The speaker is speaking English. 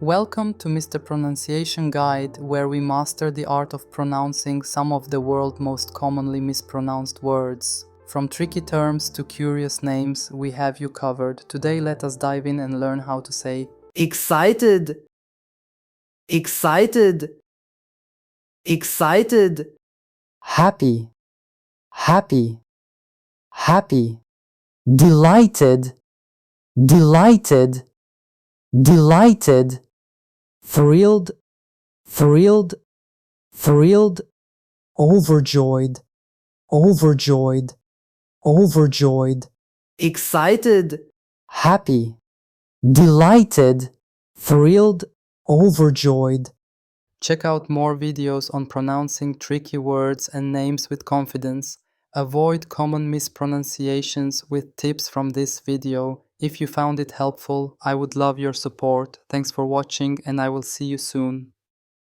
Welcome to Mr. Pronunciation Guide, where we master the art of pronouncing some of the world's most commonly mispronounced words. From tricky terms to curious names, we have you covered. Today let us dive in and learn how to say excited, excited, excited, happy, happy, happy, delighted, delighted, delighted, thrilled, thrilled, thrilled, overjoyed, overjoyed, overjoyed, excited, happy, delighted, thrilled, overjoyed. Check out more videos on pronouncing tricky words and names with confidence. Avoid common mispronunciations with tips from this video. If you found it helpful, I would love your support. Thanks for watching and I will see you soon.